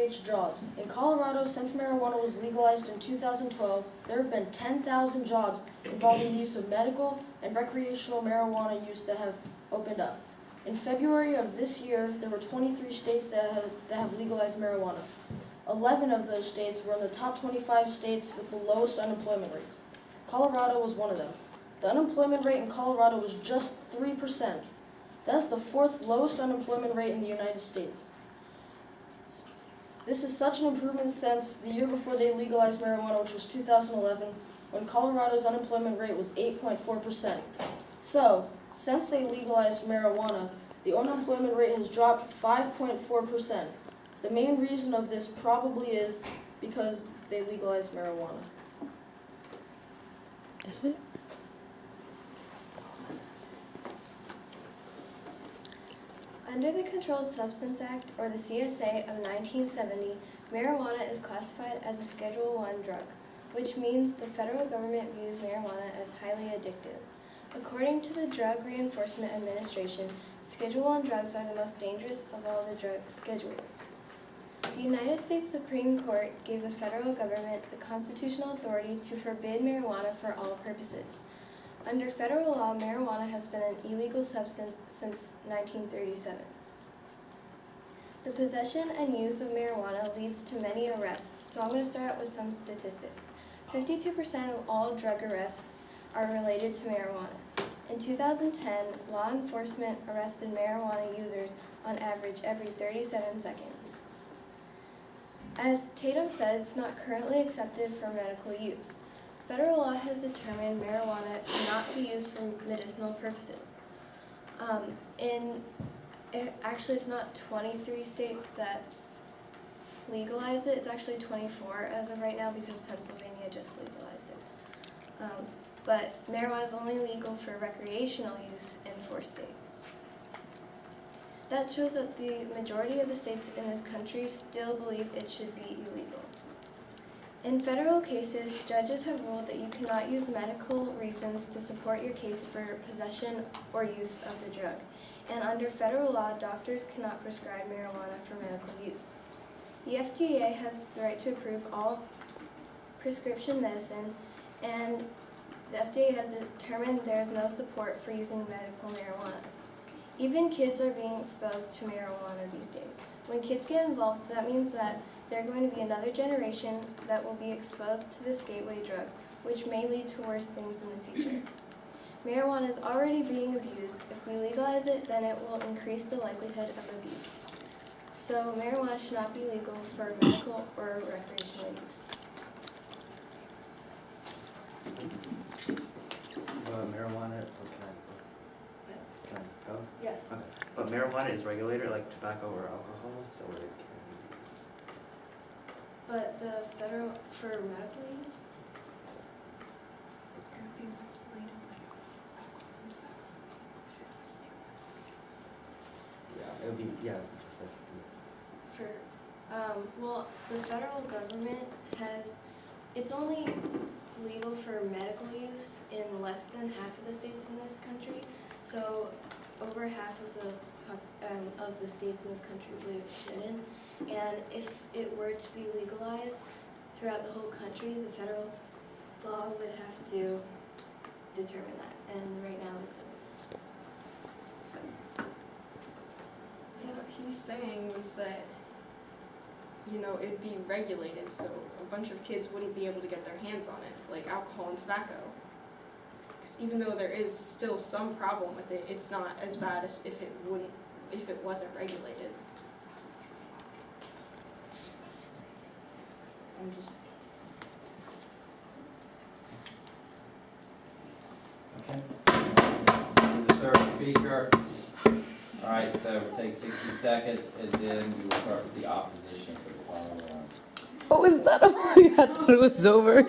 creates jobs. In Colorado, since marijuana was legalized in 2012, there have been 10,000 jobs involving the use of medical and recreational marijuana use that have opened up. In February of this year, there were 23 states that have legalized marijuana. 11 of those states were in the top 25 states with the lowest unemployment rates. Colorado was one of them. The unemployment rate in Colorado was just 3%. That is the fourth lowest unemployment rate in the United States. This is such an improvement since the year before they legalized marijuana, which was 2011, when Colorado's unemployment rate was 8.4%. So, since they legalized marijuana, the unemployment rate has dropped 5.4%. The main reason of this probably is because they legalized marijuana. Is it? Under the Controlled Substance Act, or the CSA of 1970, marijuana is classified as a Schedule I drug, which means the federal government views marijuana as highly addictive. According to the Drug Reinforcement Administration, Schedule I drugs are the most dangerous of all the drug schedules. The United States Supreme Court gave the federal government the constitutional authority to forbid marijuana for all purposes. Under federal law, marijuana has been an illegal substance since 1937. The possession and use of marijuana leads to many arrests, so I'm going to start out with some statistics. 52% of all drug arrests are related to marijuana. In 2010, law enforcement arrested marijuana users on average every 37 seconds. As Tatum said, it's not currently accepted for medical use. Federal law has determined marijuana cannot be used for medicinal purposes. Actually, it's not 23 states that legalize it. It's actually 24 as of right now because Pennsylvania just legalized it. But marijuana is only legal for recreational use in 4 states. That shows that the majority of the states in this country still believe it should be illegal. In federal cases, judges have ruled that you cannot use medical reasons to support your case for possession or use of the drug. And under federal law, doctors cannot prescribe marijuana for medical use. The FDA has the right to approve all prescription medicine, and the FDA has determined there is no support for using medical marijuana. Even kids are being exposed to marijuana these days. When kids get involved, that means that they're going to be another generation that will be exposed to this gateway drug, which may lead to worse things in the future. Marijuana is already being abused. If we legalize it, then it will increase the likelihood of abuse. So marijuana should not be legal for medical or recreational use. Marijuana, can I go? Yeah. Okay. But marijuana is regulated like tobacco or alcohol, so it can be used. But the federal, for medical use? Yeah, it would be, just like, Well, the federal government it's only legal for medical use in less than half of the states in this country. So over half of the states in this country believe it shouldn't. And if it were to be legalized throughout the whole country, the federal law would have to determine that. And right now it doesn't. Yeah, what he's saying was that, it'd be regulated, so a bunch of kids wouldn't be able to get their hands on it, like alcohol and tobacco. Because even though there is still some problem with it, it's not as bad as if it wasn't regulated. I'm just. Okay. The third speaker. All right, so we'll take 60 seconds, and then we will start with the opposition for the final round. What was that? I thought it was over.